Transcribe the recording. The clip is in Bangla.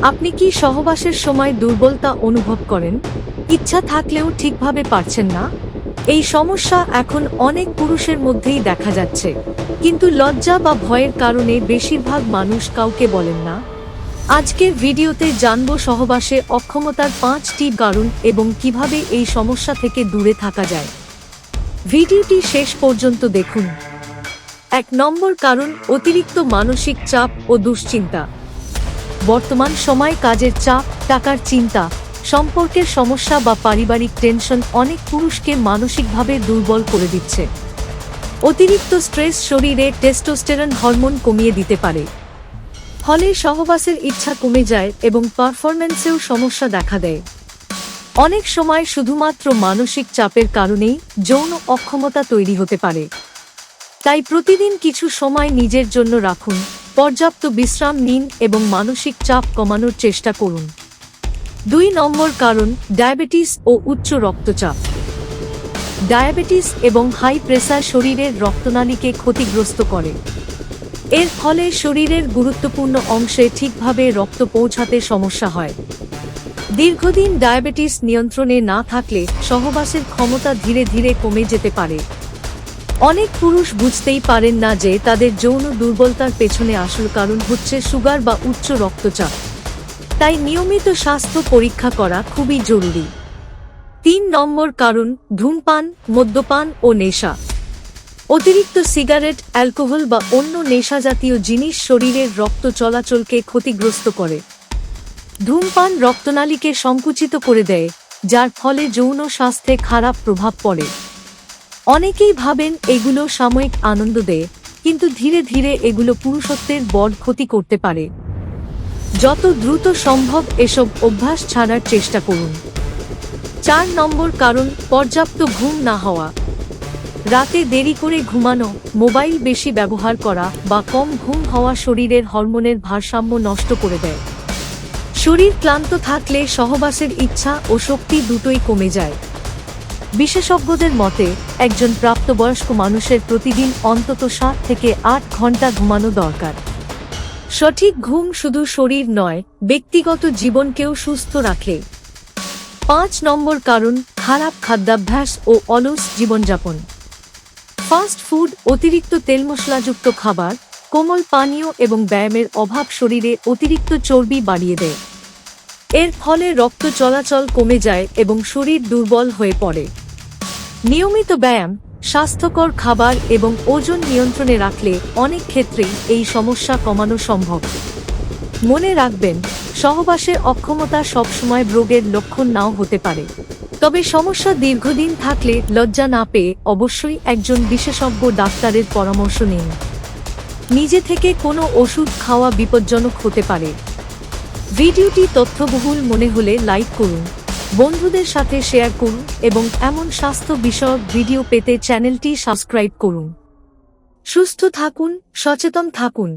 আপনি কি সহবাসের সময় দুর্বলতা অনুভব করেন, ইচ্ছা থাকলেও ঠিকভাবে পারছেন না? এই সমস্যা এখন অনেক পুরুষের মধ্যেই দেখা যাচ্ছে, কিন্তু লজ্জা বা ভয়ের কারণে বেশিরভাগ মানুষ কাউকে বলেন না। আজকের ভিডিওতে জানব সহবাসে অক্ষমতার 5টি কারণ এবং কিভাবে এই সমস্যা থেকে দূরে থাকা যায়। ভিডিওটি শেষ পর্যন্ত দেখুন। 1 নম্বর কারণ, অতিরিক্ত মানসিক চাপ ও দুশ্চিন্তা। বর্তমান সময় কাজের চাপ, টাকার চিন্তা, সম্পর্কের সমস্যা বা পারিবারিক টেনশন অনেক পুরুষকে মানসিকভাবে দুর্বল করে দিচ্ছে। অতিরিক্ত স্ট্রেস শরীরে টেস্টোস্টেরন হরমোন কমিয়ে দিতে পারে, ফলে সহবাসের ইচ্ছা কমে যায় এবং পারফরম্যান্সেও সমস্যা দেখা দেয়। অনেক সময় শুধুমাত্র মানসিক চাপের কারণেই যৌন অক্ষমতা তৈরি হতে পারে। তাই প্রতিদিন কিছু সময় নিজের জন্য রাখুন, পর্যাপ্ত বিশ্রাম নিন এবং মানসিক চাপ কমানোর চেষ্টা করুন। 2 নম্বর কারণ, ডায়াবেটিস ও উচ্চ রক্তচাপ। ডায়াবেটিস এবং হাই প্রেসার শরীরের রক্তনালীকে ক্ষতিগ্রস্ত করে। এর ফলে শরীরের গুরুত্বপূর্ণ অংশে ঠিকভাবে রক্ত পৌঁছাতে সমস্যা হয়। দীর্ঘদিন ডায়াবেটিস নিয়ন্ত্রণে না থাকলে সহবাসের ক্ষমতা ধীরে ধীরে কমে যেতে পারে। অনেক পুরুষ বুঝতেই পারেন না যে তাদের যৌন দুর্বলতার পেছনে আসল কারণ হচ্ছে সুগার বা উচ্চ রক্তচাপ। তাই নিয়মিত স্বাস্থ্য পরীক্ষা করা খুবই জরুরি। 3 নম্বর কারণ, ধূমপান, মদ্যপান ও নেশা। অতিরিক্ত সিগারেট, অ্যালকোহল বা অন্য নেশাজাতীয় জিনিস শরীরের রক্ত চলাচলকে ক্ষতিগ্রস্ত করে। ধূমপান রক্তনালীকে সংকুচিত করে দেয়, যার ফলে যৌন স্বাস্থ্যে খারাপ প্রভাব পড়ে। অনেকেই ভাবেন এগুলো সাময়িক আনন্দ দেয়, কিন্তু ধীরে ধীরে এগুলো পুরুষত্বের বড় ক্ষতি করতে পারে। যত দ্রুত সম্ভব এসব অভ্যাস ছাড়ার চেষ্টা করুন। 4 নম্বর কারণ, পর্যাপ্ত ঘুম না হওয়া। রাতে দেরি করে ঘুমানো, মোবাইল বেশি ব্যবহার করা বা কম ঘুম হওয়া শরীরের হরমোনের ভারসাম্য নষ্ট করে দেয়। শরীর ক্লান্ত থাকলে সহবাসের ইচ্ছা ও শক্তি দুটোই কমে যায়। বিশেষজ্ঞদের মতে একজন প্রাপ্তবয়স্ক মানুষের প্রতিদিন অন্তত 7 থেকে 8 ঘন্টা ঘুমানো দরকার। সঠিক ঘুম শুধু শরীর নয়, ব্যক্তিগত জীবনকেও সুস্থ রাখে। 5 নম্বর কারণ, খারাপ খাদ্যাভ্যাস ও অলস জীবনযাপন। ফাস্ট ফুড, অতিরিক্ত তেলমশলাযুক্ত খাবার, কোমল পানীয় এবং ব্যায়ামের অভাব শরীরে অতিরিক্ত চর্বি বাড়িয়ে দেয়। এর ফলে রক্ত চলাচল কমে যায় এবং শরীর দুর্বল হয়ে পড়ে। নিয়মিত ব্যায়াম, স্বাস্থ্যকর খাবার এবং ওজন নিয়ন্ত্রণে রাখলে অনেক ক্ষেত্রেই এই সমস্যা কমানো সম্ভব। মনে রাখবেন, সহবাসে অক্ষমতা সবসময় রোগের লক্ষণ নাও হতে পারে। তবে সমস্যা দীর্ঘদিন থাকলে লজ্জা না পেয়ে অবশ্যই একজন বিশেষজ্ঞ ডাক্তারের পরামর্শ নিন। নিজে থেকে কোনো ওষুধ খাওয়া বিপজ্জনক হতে পারে। ভিডিওটি তথ্যবহুল মনে হলে লাইক করুন, বন্ধুদের সাথে শেয়ার করুন এবং এমন স্বাস্থ্য বিষয়ক ভিডিও পেতে চ্যানেলটি সাবস্ক্রাইব করুন। সুস্থ থাকুন, সচেতন থাকুন।